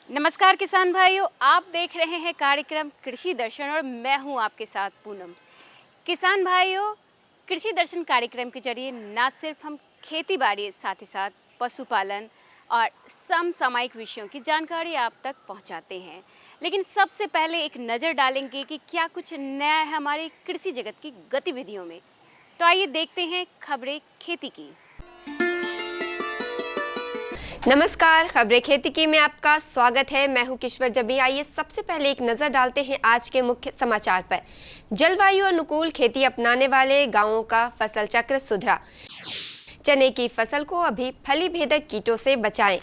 नमस्कार किसान भाइयों, आप देख रहे हैं कार्यक्रम कृषि दर्शन और मैं हूं आपके साथ पूनम। किसान भाइयों, कृषि दर्शन कार्यक्रम के जरिए न सिर्फ हम खेती बाड़ी साथ ही साथ पशुपालन और समसामयिक विषयों की जानकारी आप तक पहुंचाते हैं, लेकिन सबसे पहले एक नज़र डालेंगे कि क्या कुछ नया है हमारी कृषि जगत की गतिविधियों में। तो आइए देखते हैं खबरें खेती की। नमस्कार, खबरें खेती की में आपका स्वागत है। मैं हूं किश्वर जबी। आइए सबसे पहले एक नज़र डालते हैं आज के मुख्य समाचार पर। जलवायु अनुकूल खेती अपनाने वाले गांवों का फसल चक्र सुधरा। चने की फसल को अभी फली भेदक कीटों से बचाएं।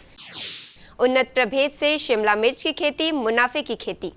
उन्नत प्रभेद से शिमला मिर्च की खेती मुनाफे की खेती।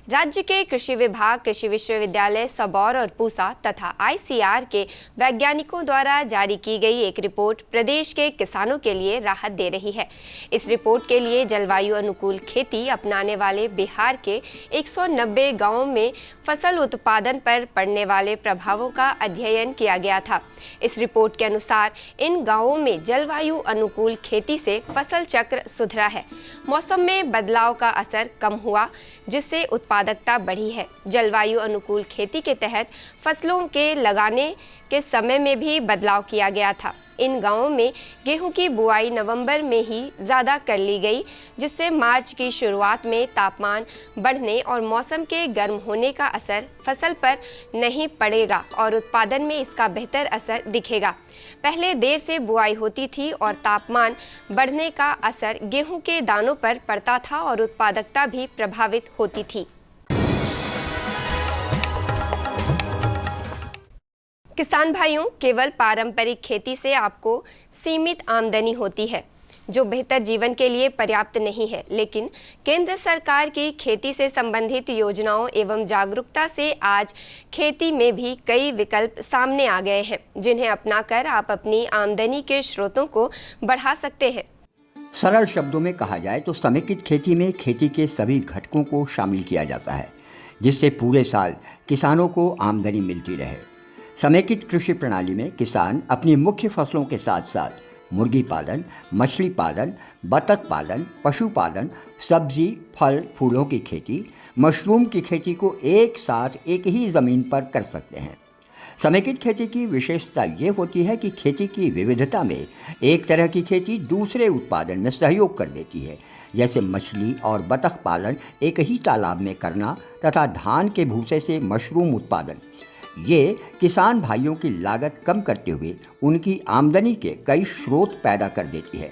राज्य के कृषि विभाग, कृषि विश्वविद्यालय सबौर और पूसा तथा ICAR के वैज्ञानिकों द्वारा जारी की गई एक रिपोर्ट प्रदेश के किसानों के लिए राहत दे रही है। इस रिपोर्ट के लिए जलवायु अनुकूल खेती अपनाने वाले बिहार के 190 गांवों में फसल उत्पादन पर पड़ने वाले प्रभावों का अध्ययन किया गया था। इस रिपोर्ट के अनुसार इन गांवों में जलवायु अनुकूल खेती से फसल चक्र सुधरा है। मौसम में बदलाव का असर कम हुआ, जिससे उत्पादकता बढ़ी है। जलवायु अनुकूल खेती के तहत फसलों के लगाने के समय में भी बदलाव किया गया था। इन गांवों में गेहूं की बुआई नवंबर में ही ज़्यादा कर ली गई, जिससे मार्च की शुरुआत में तापमान बढ़ने और मौसम के गर्म होने का असर फसल पर नहीं पड़ेगा और उत्पादन में इसका बेहतर असर दिखेगा। पहले देर से बुआई होती थी और तापमान बढ़ने का असर गेहूं के दानों पर पड़ता था और उत्पादकता भी प्रभावित होती थी। किसान भाइयों, केवल पारंपरिक खेती से आपको सीमित आमदनी होती है, जो बेहतर जीवन के लिए पर्याप्त नहीं है। लेकिन केंद्र सरकार की खेती से संबंधित योजनाओं एवं जागरूकता से आज खेती में भी कई विकल्प सामने आ गए हैं, जिन्हें अपनाकर आप अपनी आमदनी के स्रोतों को बढ़ा सकते हैं। सरल शब्दों में कहा जाए तो समेकित खेती में खेती के सभी घटकों को शामिल किया जाता है, जिससे पूरे साल किसानों को आमदनी मिलती रहे। समेकित कृषि प्रणाली में किसान अपनी मुख्य फसलों के साथ साथ मुर्गी पालन, मछली पालन, बतख पालन, पशुपालन, सब्जी, फल, फूलों की खेती, मशरूम की खेती को एक साथ एक ही ज़मीन पर कर सकते हैं। समेकित खेती की विशेषता ये होती है कि खेती की विविधता में एक तरह की खेती दूसरे उत्पादन में सहयोग कर देती है, जैसे मछली और बतख पालन एक ही तालाब में करना तथा धान के भूसे से मशरूम उत्पादन। ये किसान भाइयों की लागत कम करते हुए उनकी आमदनी के कई स्रोत पैदा कर देती है।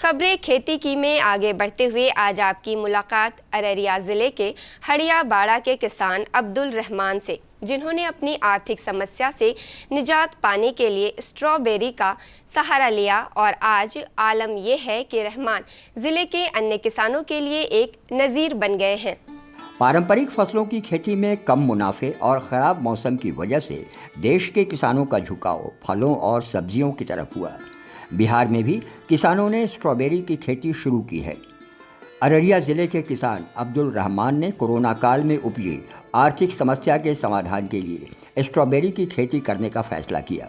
खबरें खेती की में आगे बढ़ते हुए आज आपकी मुलाकात अररिया ज़िले के हड़िया बाड़ा के किसान अब्दुल रहमान से, जिन्होंने अपनी आर्थिक समस्या से निजात पाने के लिए स्ट्रॉबेरी का सहारा लिया। और आज आलम यह है कि रहमान ज़िले के अन्य किसानों के लिए एक नज़ीर बन गए हैं। पारंपरिक फसलों की खेती में कम मुनाफे और ख़राब मौसम की वजह से देश के किसानों का झुकाव फलों और सब्जियों की तरफ हुआ। बिहार में भी किसानों ने स्ट्रॉबेरी की खेती शुरू की है। अररिया ज़िले के किसान अब्दुल रहमान ने कोरोना काल में उपजी आर्थिक समस्या के समाधान के लिए स्ट्रॉबेरी की खेती करने का फैसला किया।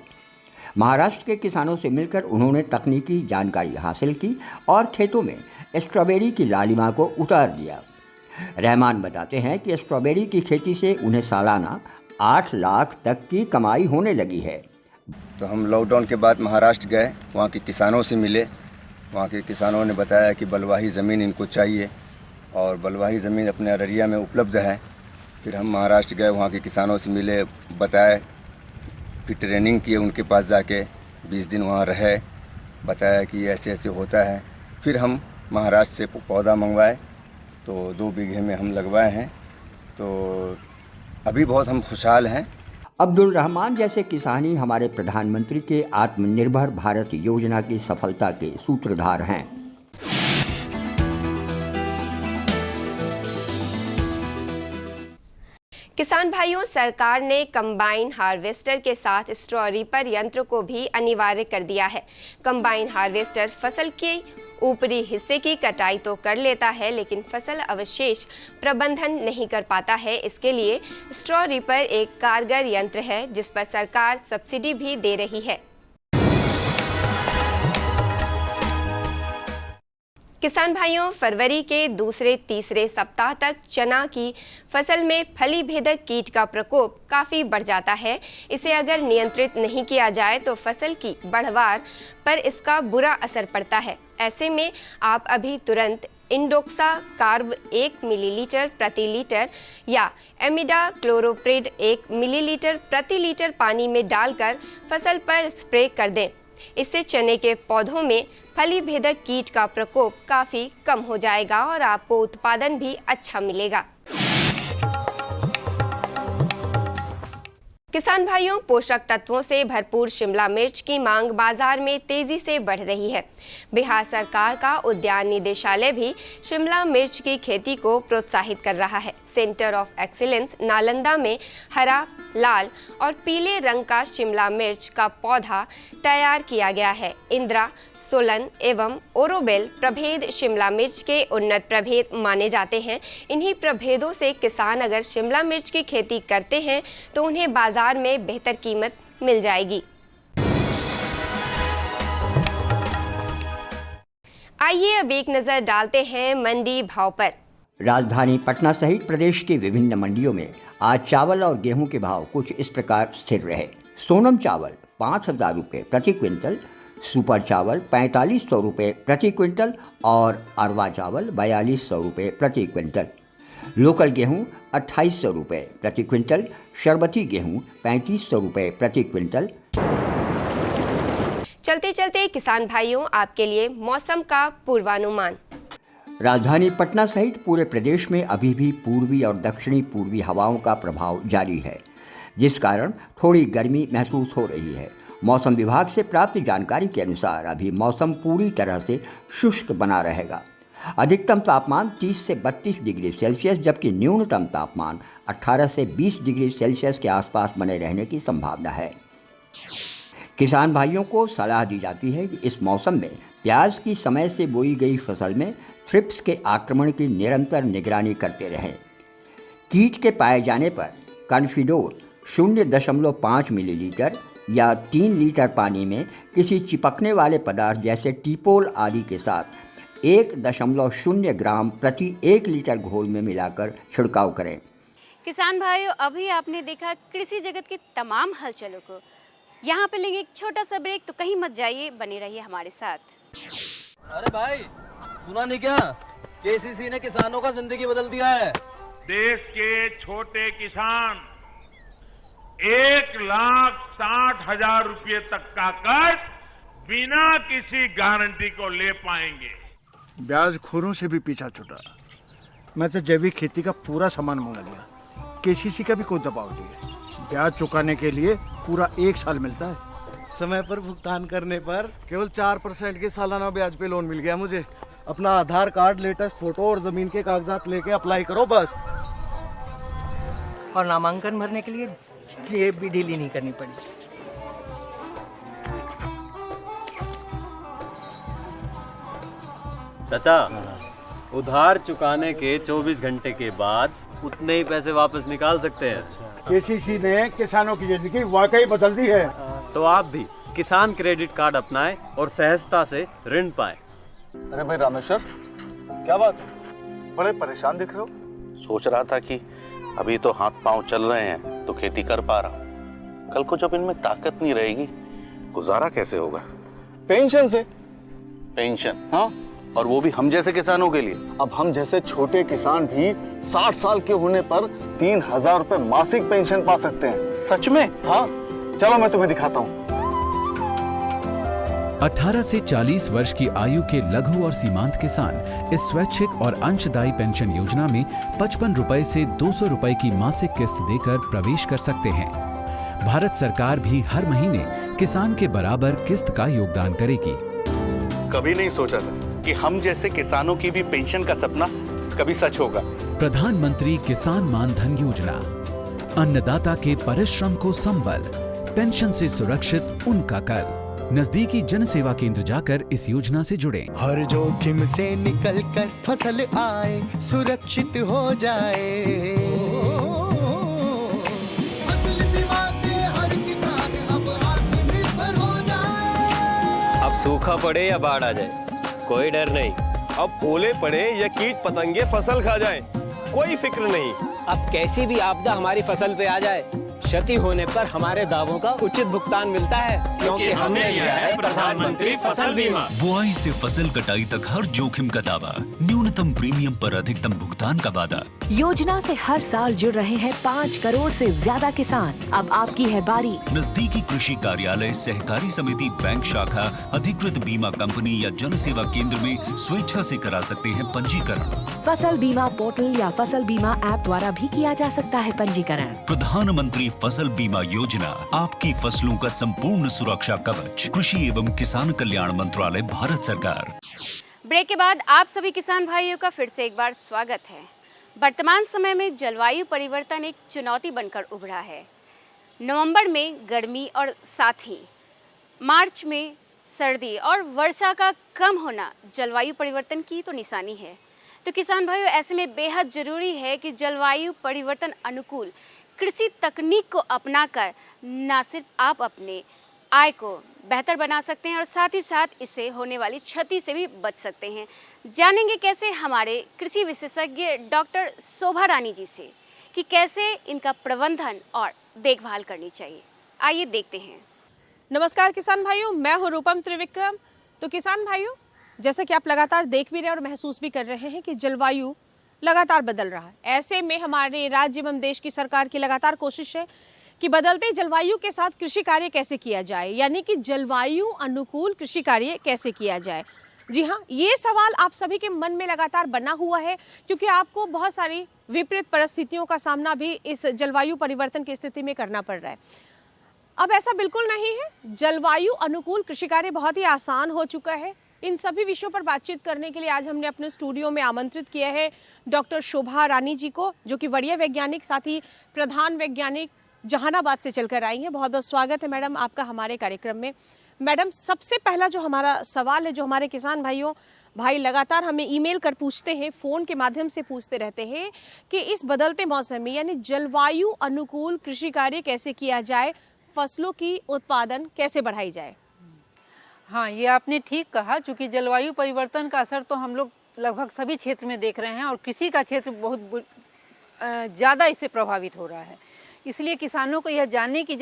महाराष्ट्र के किसानों से मिलकर उन्होंने तकनीकी जानकारी हासिल की और खेतों में स्ट्रॉबेरी की लालिमा को उतार दिया। रहमान बताते हैं कि स्ट्रॉबेरी की खेती से उन्हें सालाना 8 लाख तक की कमाई होने लगी है। तो हम लॉकडाउन के बाद महाराष्ट्र गए, वहाँ के किसानों से मिले। वहाँ के किसानों ने बताया कि बलुआही ज़मीन इनको चाहिए और बलुआही ज़मीन अपने अररिया में उपलब्ध है। फिर हम महाराष्ट्र गए, वहाँ के किसानों से मिले, बताए, फिर ट्रेनिंग किए उनके पास जाके 20 दिन वहाँ रहे, बताया कि ऐसे ऐसे होता है। फिर हम महाराष्ट्र से पौधा मंगवाए तो 2 बीघे में हम लगवाए हैं। तो अभी बहुत हम खुशहाल हैं। अब्दुल रहमान जैसे किसान ही हमारे प्रधानमंत्री के आत्मनिर्भर भारत योजना की सफलता के सूत्रधार हैं। किसान भाइयों, सरकार ने कंबाइन हार्वेस्टर के साथ स्ट्रॉ रीपर यंत्र को भी अनिवार्य कर दिया है। कंबाइन हार्वेस्टर फसल के ऊपरी हिस्से की कटाई तो कर लेता है, लेकिन फसल अवशेष प्रबंधन नहीं कर पाता है। इसके लिए स्ट्रॉ रीपर एक कारगर यंत्र है जिस पर सरकार सब्सिडी भी दे रही है। किसान भाइयों, फरवरी के दूसरे तीसरे सप्ताह तक चना की फसल में फली भेदक कीट का प्रकोप काफ़ी बढ़ जाता है। इसे अगर नियंत्रित नहीं किया जाए तो फसल की बढ़वार पर इसका बुरा असर पड़ता है। ऐसे में आप अभी तुरंत इंडोक्सा कार्ब 1 मिलीलीटर प्रति लीटर या एमिडा क्लोरोप्रिड 1 मिलीलीटर प्रति लीटर पानी में डालकर फसल पर स्प्रे कर दें। इससे चने के पौधों में फली भेदक कीट का प्रकोप काफ़ी कम हो जाएगा और आपको उत्पादन भी अच्छा मिलेगा। किसान भाइयों, पोषक तत्वों से भरपूर शिमला मिर्च की मांग बाजार में तेजी से बढ़ रही है। बिहार सरकार का उद्यान निदेशालय भी शिमला मिर्च की खेती को प्रोत्साहित कर रहा है। सेंटर ऑफ एक्सीलेंस नालंदा में हरा, लाल और पीले रंग का शिमला मिर्च का पौधा तैयार किया गया है। इंदिरा, सोलन एवं ओरोबेल प्रभेद शिमला मिर्च के उन्नत प्रभेद माने जाते हैं। इन्हीं प्रभेदों से किसान अगर शिमला मिर्च की खेती करते हैं तो उन्हें बाजार में बेहतर कीमत मिल जाएगी। आइए अब एक नजर डालते हैं मंडी भाव पर। राजधानी पटना सहित प्रदेश की विभिन्न मंडियों में आज चावल और गेहूं के भाव कुछ इस प्रकार स्थिर रहे। सोनम चावल 5,000 रुपये प्रति क्विंटल, सुपर चावल 4500 रुपये प्रति क्विंटल और अरवा चावल 4200 रुपये प्रति क्विंटल। लोकल गेहूं 2800 रुपये प्रति क्विंटल, शरबती गेहूं 3500 रुपये प्रति क्विंटल। चलते चलते किसान भाइयों, आपके लिए मौसम का पूर्वानुमान। राजधानी पटना सहित पूरे प्रदेश में अभी भी पूर्वी और दक्षिणी पूर्वी हवाओं का प्रभाव जारी है, जिस कारण थोड़ी गर्मी महसूस हो रही है। मौसम विभाग से प्राप्त जानकारी के अनुसार अभी मौसम पूरी तरह से शुष्क बना रहेगा। अधिकतम तापमान 30 से 32 डिग्री सेल्सियस जबकि न्यूनतम तापमान 18 से 20 डिग्री सेल्सियस के आसपास बने रहने की संभावना है। किसान भाइयों को सलाह दी जाती है कि इस मौसम में प्याज की समय से बोई गई फसल में थ्रिप्स के आक्रमण की निरंतर निगरानी करते रहें। कीट के पाए जाने पर कॉन्फिडोर 0.5 मिलीलीटर या 3 लीटर पानी में किसी चिपकने वाले पदार्थ जैसे टीपोल आदि के साथ 1.0 ग्राम प्रति 1 लीटर घोल में मिलाकर छिड़काव करें। किसान भाइयों, अभी आपने देखा कृषि जगत के तमाम हलचलों को। यहाँ पे लेंगे एक छोटा सा ब्रेक, तो कहीं मत जाइए, बने रहिए हमारे साथ। अरे भाई, सुना नहीं क्या? केसीसी ने किसानों का जिंदगी बदल दिया है। देश के छोटे किसान 1,60,000 रुपये तक का कर्ज बिना किसी गारंटी को ले पाएंगे। ब्याज खोरों से भी पीछा छूटा। मैं तो जैविक खेती का पूरा सामान मंगा लिया। केसीसी का भी कोई दबाव नहीं है। ब्याज चुकाने के लिए पूरा 1 साल मिलता है। समय पर भुगतान करने पर केवल 4% के सालाना ब्याज पे लोन मिल गया मुझे। अपना आधार कार्ड, लेटेस्ट फोटो और जमीन के कागजात लेके अप्लाई करो बस। और नामांकन भरने के लिए जेब भी ढीली नहीं करनी पड़ी। चाचा, उधार चुकाने के 24 घंटे के बाद उतने ही पैसे वापस निकाल सकते हैं। केसीसी ने किसानों की जिंदगी वाकई बदल दी है। तो आप भी किसान क्रेडिट कार्ड अपनाएं और सहजता से ऋण पाएं। अरे भाई रामेश्वर, क्या बात है? बड़े परेशान दिख रहे हो। सोच रहा था कि अभी तो हाथ पांव चल रहे हैं तो खेती कर पा रहा हूँ, कल को जब इनमें ताकत नहीं रहेगी गुजारा कैसे होगा? पेंशन से। पेंशन? हाँ, और वो भी हम जैसे किसानों के लिए। अब हम जैसे छोटे किसान भी 60 साल के होने पर 3,000 रुपए मासिक पेंशन पा सकते हैं। सच में? हाँ, चलो मैं तुम्हें दिखाता हूँ। 18 से 40 वर्ष की आयु के लघु और सीमांत किसान इस स्वैच्छिक और अंशदायी पेंशन योजना में 55 रुपए से 200 रुपए की मासिक किस्त देकर प्रवेश कर सकते हैं। भारत सरकार भी हर महीने किसान के बराबर किस्त का योगदान करेगी। कभी नहीं सोचा था कि हम जैसे किसानों की भी पेंशन का सपना कभी सच होगा। प्रधानमंत्री किसान मान धन योजना, अन्नदाता के परिश्रम को संबल, पेंशन से सुरक्षित उनका कर। नजदीकी जन सेवा केंद्र जाकर इस योजना से जुड़ें। हर जोखिम से निकल कर फसल आए, सुरक्षित हो जाए। फसल बीमा से हर किसान अब आत्मनिर्भर हो जाए। अब सूखा पड़े या बाढ़ आ जाए, कोई डर नहीं। अब ओले पड़े या कीट पतंगे फसल खा जाए, कोई फिक्र नहीं। अब कैसी भी आपदा हमारी फसल पे आ जाए, क्षति होने पर हमारे दावों का उचित भुगतान मिलता है, क्योंकि हमने लिया है प्रधानमंत्री फसल बीमा। बुआई से फसल कटाई तक हर जोखिम का दावा, न्यूनतम प्रीमियम पर अधिकतम भुगतान का वादा। योजना से हर साल जुड़ रहे हैं 5 करोड़ से ज्यादा किसान। अब आपकी है बारी। नजदीकी कृषि कार्यालय, सहकारी समिति, बैंक शाखा, अधिकृत बीमा कंपनी या जन सेवा केंद्र में स्वेच्छा से करा सकते हैं पंजीकरण। फसल बीमा पोर्टल या फसल बीमा ऐप द्वारा भी किया जा सकता है पंजीकरण। प्रधानमंत्री फसल बीमा योजना, आपकी फसलों का संपूर्ण सुरक्षा कवच। कृषि एवं किसान कल्याण मंत्रालय, भारत सरकार। ब्रेक के बाद आप सभी किसान भाइयों का फिर से एक बार स्वागत है। वर्तमान समय में जलवायु परिवर्तन एक चुनौती बनकर उभरा है। नवंबर में गर्मी और साथ ही मार्च में सर्दी और वर्षा का कम होना जलवायु परिवर्तन की तो निशानी है। तो किसान भाइयों, ऐसे में बेहद ज़रूरी है कि जलवायु परिवर्तन अनुकूल कृषि तकनीक को अपनाकर न सिर्फ आप अपने आय को बेहतर बना सकते हैं और साथ ही साथ इससे होने वाली क्षति से भी बच सकते हैं। जानेंगे कैसे हमारे कृषि विशेषज्ञ डॉक्टर शोभा रानी जी से कि कैसे इनका प्रबंधन और देखभाल करनी चाहिए। आइए देखते हैं। नमस्कार किसान भाइयों, मैं हूँ रूपम त्रिविक्रम। तो किसान भाइयों, जैसे कि आप लगातार देख भी रहे हैं और महसूस भी कर रहे हैं कि जलवायु लगातार बदल रहा है। ऐसे में हमारे राज्य एवं देश की सरकार की लगातार कोशिश है कि बदलते जलवायु के साथ कृषि कार्य कैसे किया जाए, यानी कि जलवायु अनुकूल कृषि कार्य कैसे किया जाए। जी हाँ, ये सवाल आप सभी के मन में लगातार बना हुआ है, क्योंकि आपको बहुत सारी विपरीत परिस्थितियों का सामना भी इस जलवायु परिवर्तन की स्थिति में करना पड़ रहा है। अब ऐसा बिल्कुल नहीं है। जलवायु अनुकूल कृषि कार्य बहुत ही आसान हो चुका है। इन सभी विषयों पर बातचीत करने के लिए आज हमने अपने स्टूडियो में आमंत्रित किया है डॉक्टर शोभा रानी जी को, जो कि वरीय वैज्ञानिक साथ ही प्रधान वैज्ञानिक जहानाबाद से चलकर आई हैं। बहुत बहुत स्वागत है मैडम आपका हमारे कार्यक्रम में। मैडम, सबसे पहला जो हमारा सवाल है, जो हमारे किसान भाई लगातार हमें ईमेल कर पूछते हैं, फ़ोन के माध्यम से पूछते रहते हैं कि इस बदलते मौसम में यानी जलवायु अनुकूल कृषि कार्य कैसे किया जाए, फसलों की उत्पादन कैसे बढ़ाई जाए। हाँ, ये आपने ठीक कहा। चूँकि जलवायु परिवर्तन का असर तो हम लोग लगभग सभी क्षेत्र में देख रहे हैं और कृषि का क्षेत्र बहुत ज़्यादा इससे प्रभावित हो रहा है। इसलिए किसानों को यह जानने की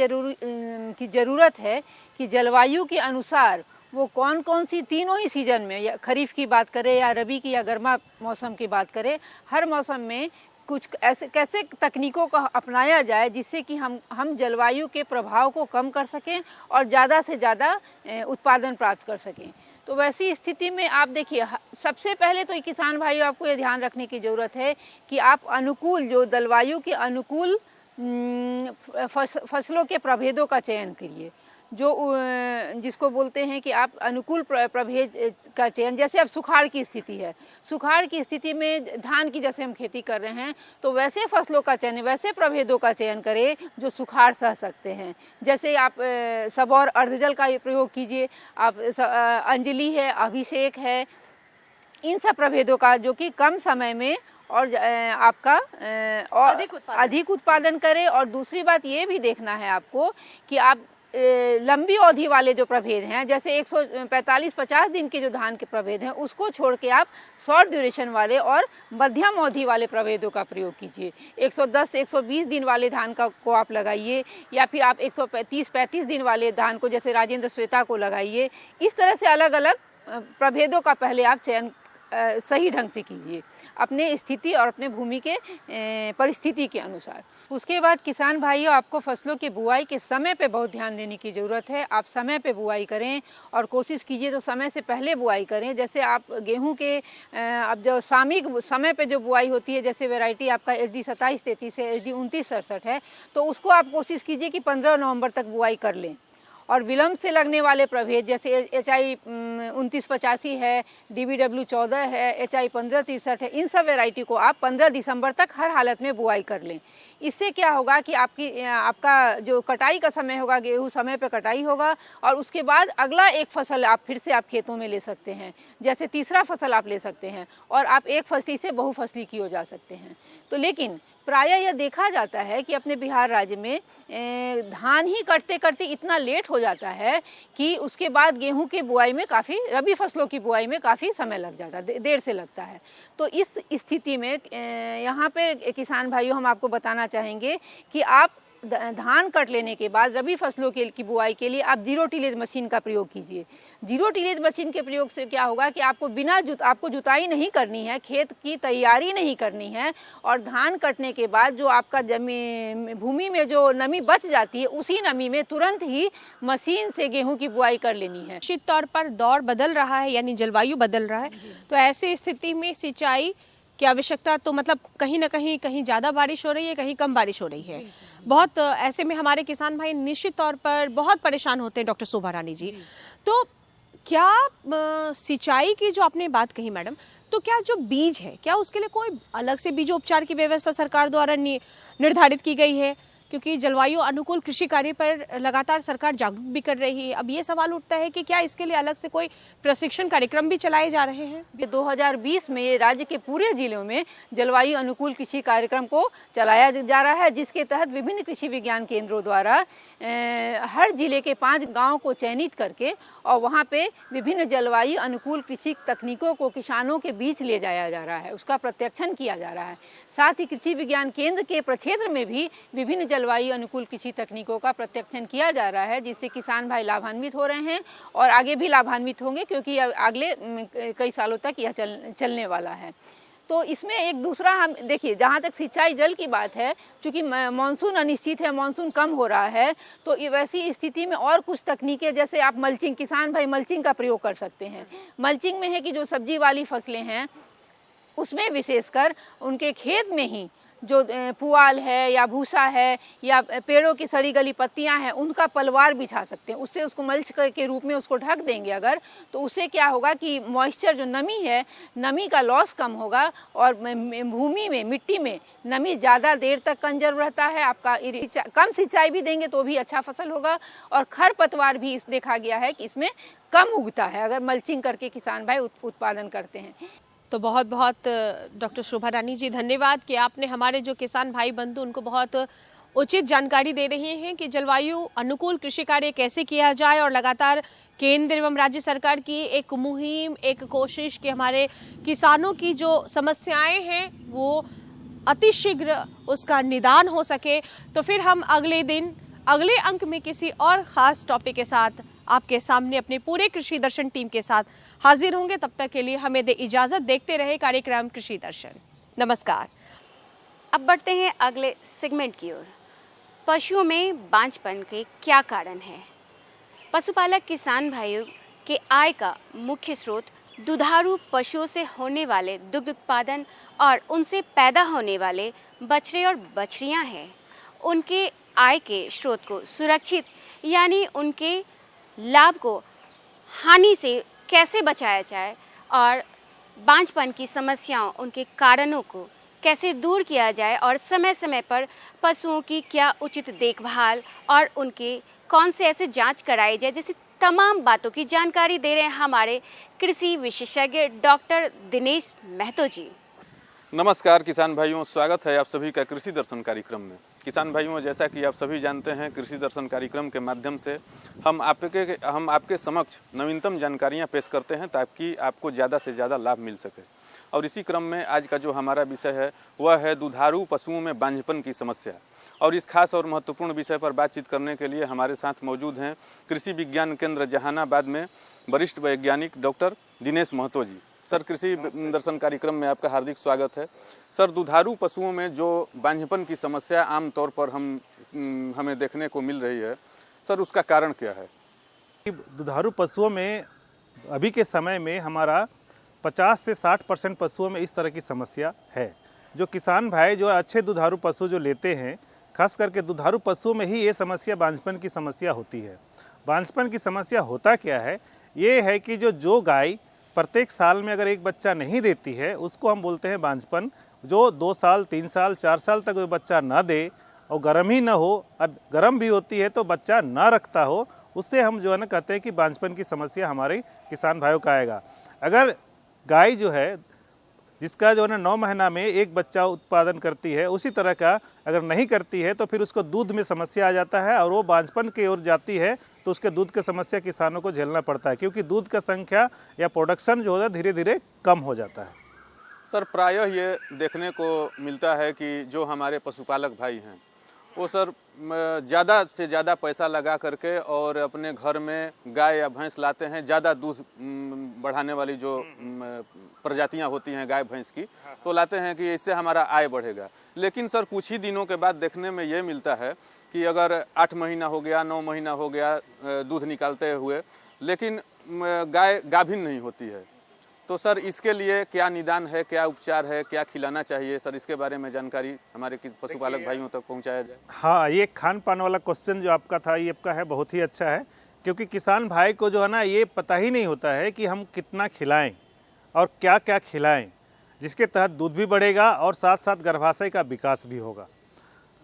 ज़रूरत है कि जलवायु के अनुसार वो कौन कौन सी तीनों ही सीज़न में, या खरीफ की बात करें या रबी की या गर्मा मौसम की बात करें, हर मौसम में कुछ ऐसे कैसे तकनीकों का अपनाया जाए जिससे कि हम जलवायु के प्रभाव को कम कर सकें और ज़्यादा से ज़्यादा उत्पादन प्राप्त कर सकें। तो वैसी स्थिति में आप देखिए, सबसे पहले तो किसान भाइयों आपको ये ध्यान रखने की ज़रूरत है कि आप अनुकूल, जो जलवायु के अनुकूल फसलों के प्रभेदों का चयन करिए, जो जिसको बोलते हैं कि आप अनुकूल प्रभेद का चयन। जैसे अब सुखाड़ की स्थिति है, सुखाड़ की स्थिति में धान की जैसे हम खेती कर रहे हैं, तो वैसे फसलों का चयन, वैसे प्रभेदों का चयन करें जो सुखाड़ सह सकते हैं। जैसे आप सबौर अर्धजल का प्रयोग कीजिए, आप अंजलि है, अभिषेक है, इन सब प्रभेदों का, जो कि कम समय में और आपका और अधिक उत्पादन करें। और दूसरी बात ये भी देखना है आपको कि आप लंबी अवधि वाले जो प्रभेद हैं, जैसे 145-50 दिन के जो धान के प्रभेद हैं, उसको छोड़ के आप शॉर्ट ड्यूरेशन वाले और मध्यम अवधि वाले प्रभेदों का प्रयोग कीजिए। 110-120 दिन वाले धान को आप लगाइए, या फिर आप 130-35 दिन वाले धान को, जैसे राजेंद्र श्वेता को लगाइए। इस तरह से अलग अलग प्रभेदों का पहले आप चयन सही ढंग से कीजिए, अपने स्थिति और अपने भूमि के परिस्थिति के अनुसार। उसके बाद किसान भाइयों, आपको फसलों की बुआई के समय पे बहुत ध्यान देने की ज़रूरत है। आप समय पे बुआई करें और कोशिश कीजिए तो समय से पहले बुआई करें। जैसे आप गेहूं के अब जो सामयिक समय पे जो बुआई होती है, जैसे वैरायटी आपका SD 2733 है, SD 2967 है, तो उसको आप कोशिश कीजिए कि 15 नवंबर तक बुआई कर लें। और विलम्ब से लगने वाले प्रभेद जैसे HI 2985 है, DBW 14 है, HI 1563 है, इन सब वैरायटी को आप 15 दिसंबर तक हर हालत में बुआई कर लें। इससे क्या होगा कि आपका जो कटाई का समय होगा, गेहूँ समय पे कटाई होगा और उसके बाद अगला एक फसल आप फिर से आप खेतों में ले सकते हैं। जैसे तीसरा फसल आप ले सकते हैं और आप एक फसली से बहुफसली की हो जा सकते हैं। तो लेकिन प्रायः यह देखा जाता है कि अपने बिहार राज्य में धान ही करते करते इतना लेट हो जाता है कि उसके बाद गेहूं की बुआई में काफ़ी, रबी फसलों की बुआई में काफ़ी समय लग जाता है, देर से लगता है। तो इस स्थिति में यहाँ पे किसान भाइयों, हम आपको बताना चाहेंगे कि आप धान कट लेने के बाद रबी फसलों की बुआई के लिए आप जीरो टिलेज मशीन का प्रयोग कीजिए। जीरो टिलेज मशीन के प्रयोग से क्या होगा कि आपको जुताई नहीं करनी है, खेत की तैयारी नहीं करनी है और धान कटने के बाद जो आपका भूमि में जो नमी बच जाती है, उसी नमी में तुरंत ही मशीन से गेहूं की बुआई कर लेनी है। निश्चित तौर पर दौर बदल रहा है, यानी जलवायु बदल रहा है, तो ऐसी स्थिति में सिंचाई की आवश्यकता तो मतलब कहीं ना कहीं ज़्यादा बारिश हो रही है, कहीं कम बारिश हो रही है। बहुत ऐसे में हमारे किसान भाई निश्चित तौर पर बहुत परेशान होते हैं। डॉक्टर शोभा रानी जी, तो क्या सिंचाई की जो आपने बात कही मैडम, तो क्या जो बीज है, क्या उसके लिए कोई अलग से बीजोपचार की व्यवस्था सरकार द्वारा निर्धारित की गई है? क्योंकि जलवायु अनुकूल कृषि कार्य पर लगातार सरकार जागरूक भी कर रही है। अब ये सवाल उठता है कि क्या इसके लिए अलग से कोई प्रशिक्षण कार्यक्रम भी चलाए जा रहे हैं? 2020 में राज्य के पूरे जिलों में जलवायु अनुकूल कृषि कार्यक्रम को चलाया जा रहा है, जिसके तहत विभिन्न कृषि विज्ञान केंद्रों द्वारा हर जिले के 5 गाँव को चयनित करके और वहाँ पे विभिन्न जलवायु अनुकूल कृषि तकनीकों को किसानों के बीच ले जाया जा रहा है, उसका प्रत्यक्षण किया जा रहा है। साथ ही कृषि विज्ञान केंद्र के प्रक्षेत्र में भी विभिन्न जलवायु अनुकूल कृषि तकनीकों का प्रत्यक्षण किया जा रहा है, जिससे किसान भाई लाभान्वित हो रहे हैं और आगे भी लाभान्वित होंगे, क्योंकि अगले कई सालों तक यह चलने वाला है। तो इसमें एक दूसरा, हम देखिए, जहाँ तक सिंचाई जल की बात है, चूँकि मानसून अनिश्चित है, मानसून कम हो रहा है, तो वैसी स्थिति में और कुछ तकनीकें, जैसे आप मल्चिंग, किसान भाई मल्चिंग का प्रयोग कर सकते हैं। मल्चिंग में है कि जो सब्जी वाली फसलें हैं उसमें विशेषकर उनके खेत में ही जो पुआल है या भूसा है या पेड़ों की सड़ी गली पत्तियां हैं, उनका पलवार बिछा सकते हैं। उससे उसको मल्च के रूप में उसको ढक देंगे अगर, तो उससे क्या होगा कि मॉइस्चर, जो नमी है, नमी का लॉस कम होगा और भूमि में, मिट्टी में नमी ज़्यादा देर तक कंजर्व रहता है। आपका कम सिंचाई भी देंगे तो भी अच्छा फसल होगा और खरपतवार भी देखा गया है कि इसमें कम उगता है अगर मल्चिंग करके किसान भाई उत्पादन करते हैं। तो बहुत बहुत डॉक्टर शोभा रानी जी धन्यवाद कि आपने हमारे जो किसान भाई बंधु उनको बहुत उचित जानकारी दे रहे हैं कि जलवायु अनुकूल कृषि कार्य कैसे किया जाए और लगातार केंद्र एवं राज्य सरकार की एक मुहिम, एक कोशिश कि हमारे किसानों की जो समस्याएं हैं वो अतिशीघ्र उसका निदान हो सके। तो फिर हम अगले दिन अगले अंक में किसी और ख़ास टॉपिक के साथ आपके सामने अपने पूरे कृषि दर्शन टीम के साथ हाजिर होंगे। तब तक के लिए हमें दे इजाज़त। देखते रहे कार्यक्रम कृषि दर्शन। नमस्कार। अब बढ़ते हैं अगले सेगमेंट की ओर। पशुओं में बांझपन के क्या कारण है? पशुपालक किसान भाइयों के आय का मुख्य स्रोत दुधारू पशुओं से होने वाले दुग्ध उत्पादन और उनसे पैदा होने वाले बछड़े और बछड़ियां हैं। उनके आय के स्रोत को सुरक्षित, यानी उनके लाभ को हानि से कैसे बचाया जाए और बांझपन की समस्याओं, उनके कारणों को कैसे दूर किया जाए और समय समय पर पशुओं की क्या उचित देखभाल और उनके कौन से ऐसे जांच कराई जाए, जैसी तमाम बातों की जानकारी दे रहे हैं हमारे कृषि विशेषज्ञ डॉक्टर दिनेश महतो जी। नमस्कार किसान भाइयों, स्वागत है आप सभी का कृषि दर्शन कार्यक्रम में। किसान भाइयों, जैसा कि आप सभी जानते हैं, कृषि दर्शन कार्यक्रम के माध्यम से हम आपके समक्ष नवीनतम जानकारियां पेश करते हैं ताकि आपको ज़्यादा से ज़्यादा लाभ मिल सके। और इसी क्रम में आज का जो हमारा विषय है वह है दुधारू पशुओं में बांझपन की समस्या। और इस खास और महत्वपूर्ण विषय पर बातचीत करने के लिए हमारे साथ मौजूद हैं कृषि विज्ञान केंद्र जहानाबाद में वरिष्ठ वैज्ञानिक डॉक्टर दिनेश महतो जी। सर, कृषि दर्शन कार्यक्रम में आपका हार्दिक स्वागत है। सर, दुधारू पशुओं में जो बांझपन की समस्या आमतौर पर हमें देखने को मिल रही है, सर उसका कारण क्या है? दुधारू पशुओं में अभी के समय में हमारा 50 से 60% पशुओं में इस तरह की समस्या है। जो किसान भाई जो अच्छे दुधारू पशु जो लेते हैं, खास करके दुधारू पशुओं में ही ये समस्या बांझपन की समस्या होती है। बांझपन की समस्या होता क्या है? ये है कि जो गाय प्रत्येक साल में अगर एक बच्चा नहीं देती है, उसको हम बोलते हैं बांझपन। जो 2 साल 3 साल 4 साल तक वो बच्चा ना दे और गर्म ही ना हो, और गर्म भी होती है तो बच्चा ना रखता हो, उससे हम जो है ना कहते हैं कि बांझपन की समस्या हमारे किसान भाइयों का आएगा। अगर गाय जो है जिसका जो है ना 9 महीना में एक बच्चा उत्पादन करती है, उसी तरह का अगर नहीं करती है तो फिर उसको दूध में समस्या आ जाता है और वो बांझपन की ओर जाती है, तो उसके दूध की समस्या किसानों को झेलना पड़ता है, क्योंकि दूध का संख्या या प्रोडक्शन जो है धीरे धीरे कम हो जाता है। सर, प्रायः ये देखने को मिलता है कि जो हमारे पशुपालक भाई हैं वो सर ज़्यादा से ज़्यादा पैसा लगा करके और अपने घर में गाय या भैंस लाते हैं, ज़्यादा दूध बढ़ाने वाली जो प्रजातियां होती हैं गाय भैंस की, तो लाते हैं कि इससे हमारा आय बढ़ेगा। लेकिन सर कुछ ही दिनों के बाद देखने में ये मिलता है कि अगर 8 महीना हो गया, 9 महीना हो गया दूध निकालते हुए, लेकिन गाय गाभिन नहीं होती है, तो सर इसके लिए क्या निदान है, क्या उपचार है, क्या खिलाना चाहिए? सर इसके बारे में जानकारी हमारे पशुपालक भाइयों तक पहुंचाया जाए। हाँ, ये खान पान वाला क्वेश्चन जो आपका था, ये आपका है बहुत ही अच्छा है, क्योंकि किसान भाई को जो है ना ये पता ही नहीं होता है कि हम कितना खिलाएं और क्या क्या खिलाएं, जिसके तहत दूध भी बढ़ेगा और साथ साथ गर्भाशय का विकास भी होगा।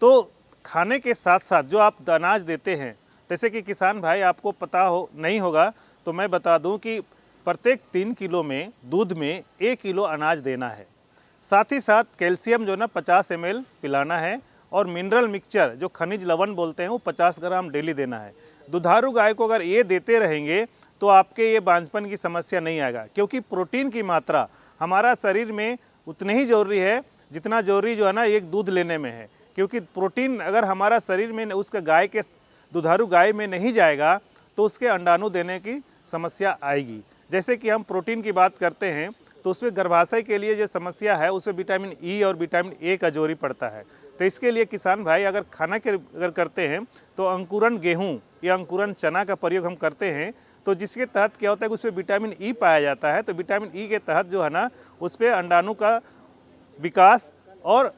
तो खाने के साथ साथ जो आप अनाज देते हैं, जैसे कि किसान भाई आपको पता नहीं होगा तो मैं बता दूं कि प्रत्येक 3 किलो में दूध में 1 किलो अनाज देना है। साथ ही साथ कैल्शियम जो ना 50 ml पिलाना है और मिनरल मिक्सचर जो खनिज लवण बोलते हैं वो 50 ग्राम डेली देना है। दुधारू गाय को अगर ये देते रहेंगे तो आपके ये बांझपन की समस्या नहीं आएगा, क्योंकि प्रोटीन की मात्रा हमारा शरीर में उतनी ही जरूरी है जितना जरूरी जो है ना एक दूध लेने में है। क्योंकि प्रोटीन अगर हमारा शरीर में उसका गाय के दुधारू गाय में नहीं जाएगा तो उसके अंडाणु देने की समस्या आएगी। जैसे कि हम प्रोटीन की बात करते हैं तो उसमें गर्भाशय के लिए जो समस्या है उसमें विटामिन ई और विटामिन ए का जरूरी पड़ता है। तो इसके लिए किसान भाई अगर खाना के अगर करते हैं तो अंकुरन गेहूं या अंकुरन चना का प्रयोग हम करते हैं, तो जिसके तहत क्या होता है कि उसमें विटामिन ई पाया जाता है। तो विटामिन ई के तहत जो है ना उस पर अंडाणु का विकास और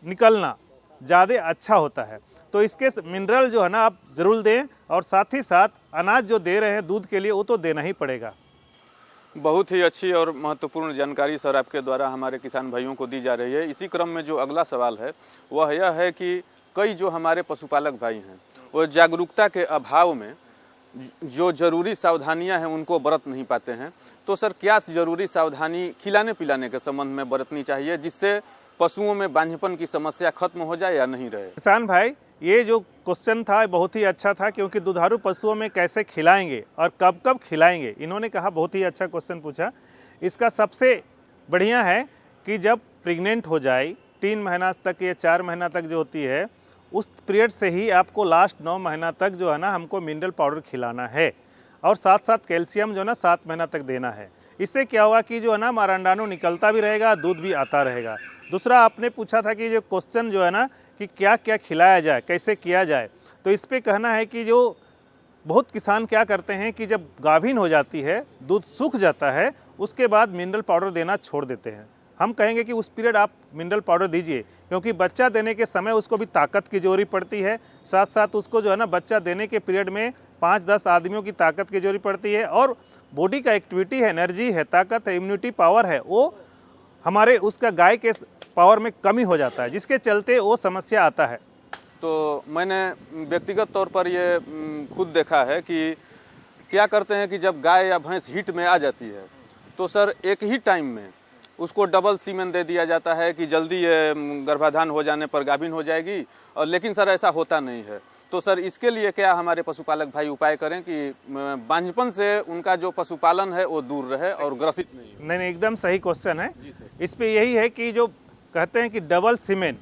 निकलना ज़्यादा अच्छा होता है। तो इसके मिनरल जो है ना आप ज़रूर दें, और साथ ही साथ अनाज जो दे रहे हैं दूध के लिए वो तो देना ही पड़ेगा। बहुत ही अच्छी और महत्वपूर्ण जानकारी सर आपके द्वारा हमारे किसान भाइयों को दी जा रही है। इसी क्रम में जो अगला सवाल है वह यह है कि कई जो हमारे पशुपालक भाई हैं वो जागरूकता के अभाव में जो जरूरी सावधानियां हैं उनको बरत नहीं पाते हैं। तो सर क्या जरूरी सावधानी खिलाने पिलाने के संबंध में बरतनी चाहिए जिससे पशुओं में बांझपन की समस्या खत्म हो जाए या नहीं रहे? किसान भाई, ये जो क्वेश्चन था बहुत ही अच्छा था, क्योंकि दुधारू पशुओं में कैसे खिलाएंगे और कब कब खिलाएंगे, इन्होंने कहा बहुत ही अच्छा क्वेश्चन पूछा। इसका सबसे बढ़िया है कि जब प्रेग्नेंट हो जाए 3 महीना तक या 4 महीना तक जो होती है उस पीरियड से ही आपको लास्ट 9 महीना तक जो है ना हमको मिनरल पाउडर खिलाना है, और साथ साथ कैल्शियम जो है ना 7 महीना तक देना है। इससे क्या होगा कि जो है ना हमारा अंडाणु निकलता भी रहेगा, दूध भी आता रहेगा। दूसरा आपने पूछा था कि जो क्वेश्चन जो है ना कि क्या क्या खिलाया जाए, कैसे किया जाए, तो इस पे कहना है कि जो बहुत किसान क्या करते हैं कि जब गाभिन हो जाती है, दूध सूख जाता है, उसके बाद मिनरल पाउडर देना छोड़ देते हैं। हम कहेंगे कि उस पीरियड आप मिनरल पाउडर दीजिए, क्योंकि बच्चा देने के समय उसको भी ताकत की जरूरत पड़ती है। साथ साथ उसको जो है ना बच्चा देने के पीरियड में 5-10 आदमियों की ताकत की जरूरत पड़ती है, और बॉडी का एक्टिविटी है, एनर्जी है, ताकत है, इम्यूनिटी पावर है, वो हमारे उसका गाय के पावर में कमी हो जाता है, जिसके चलते वो समस्या आता है। तो मैंने व्यक्तिगत तौर पर ये खुद देखा है कि क्या करते हैं कि जब गाय या भैंस हीट में आ जाती है तो सर एक ही टाइम में उसको डबल सीमेन दे दिया जाता है कि जल्दी ये गर्भाधान हो जाने पर गाभिन हो जाएगी, और लेकिन सर ऐसा होता नहीं है। तो सर इसके लिए क्या हमारे पशुपालक भाई उपाय करें कि बांझपन से उनका जो पशुपालन है वो दूर रहे और ग्रसित नहीं? नहीं, एकदम सही क्वेश्चन है। इस पे यही है कि जो कहते हैं कि डबल सीमेन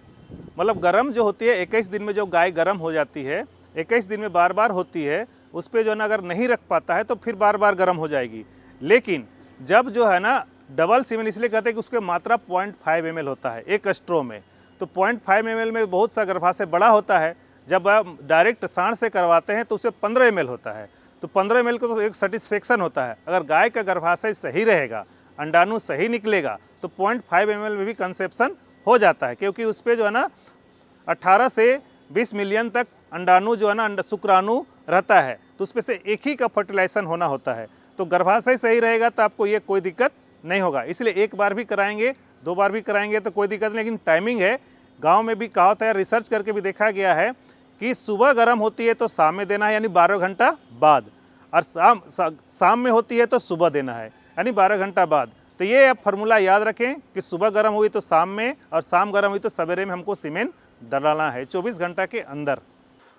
मतलब गर्म जो होती है 21 दिन में जो गाय गर्म हो जाती है, 21 दिन में बार बार होती है, उस पर जो है ना अगर नहीं रख पाता है तो फिर बार बार गर्म हो जाएगी। लेकिन जब जो है ना डबल सीमेन इसलिए कहते हैं कि उसकी मात्रा 0.5 ml होता है एक स्ट्रो में। तो 0.5 ml में बहुत सा गर्भाशय बड़ा होता है, जब आप डायरेक्ट सांड से करवाते हैं तो उसे 15 ml होता है। तो 15 ml का तो एक सेटिस्फेक्शन होता है। अगर गाय का गर्भाशय सही रहेगा, अंडाणु सही निकलेगा, तो 0.5 ml में भी कंसेप्शन हो जाता है, क्योंकि उस पर जो है ना 18 से 20 मिलियन तक अंडाणु जो है ना शुक्राणु रहता है, तो उस पर से एक ही का फर्टिलाइजेशन होना होता है। तो गर्भाशय सही रहेगा तो आपको ये कोई दिक्कत नहीं होगा। इसलिए एक बार भी कराएंगे, 2 बार भी कराएंगे तो कोई दिक्कत नहीं। लेकिन टाइमिंग है, गांव में भी कहावत है, रिसर्च करके भी देखा गया है कि सुबह गर्म होती है तो शाम में देना है, यानी 12 घंटा बाद, और शाम में होती है तो सुबह देना है, यानी 12 घंटा बाद। तो ये आप फार्मूला याद रखें कि सुबह गर्म हुई तो शाम में, और शाम गर्म हुई तो सवेरे में हमको सीमेन डालना है 24 घंटा के अंदर।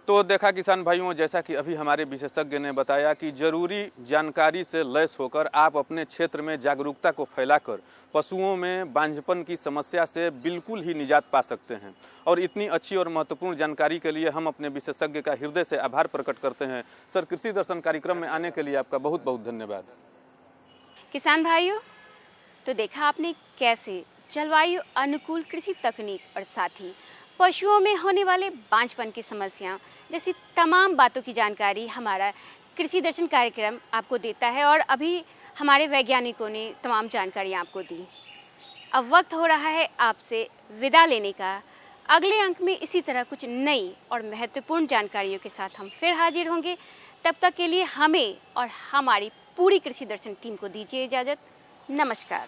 तो देखा किसान भाइयों, जैसा कि अभी हमारे विशेषज्ञ ने बताया कि जरूरी जानकारी से लैस होकर आप अपने क्षेत्र में जागरूकता को फैलाकर पशुओं में बांझपन की समस्या से बिल्कुल ही निजात पा सकते हैं। और इतनी अच्छी और महत्वपूर्ण जानकारी के लिए हम अपने विशेषज्ञ का हृदय से आभार प्रकट करते हैं। सर, कृषि दर्शन कार्यक्रम में आने के लिए आपका बहुत बहुत धन्यवाद। किसान भाइयों, तो देखा आपने कैसे जलवायु अनुकूल कृषि तकनीक और साथ ही पशुओं में होने वाले बांझपन की समस्या जैसी तमाम बातों की जानकारी हमारा कृषि दर्शन कार्यक्रम आपको देता है। और अभी हमारे वैज्ञानिकों ने तमाम जानकारियाँ आपको दी। अब वक्त हो रहा है आपसे विदा लेने का। अगले अंक में इसी तरह कुछ नई और महत्वपूर्ण जानकारियों के साथ हम फिर हाजिर होंगे। तब तक के लिए हमें और हमारी पूरी कृषि दर्शन टीम को दीजिए इजाज़त। नमस्कार।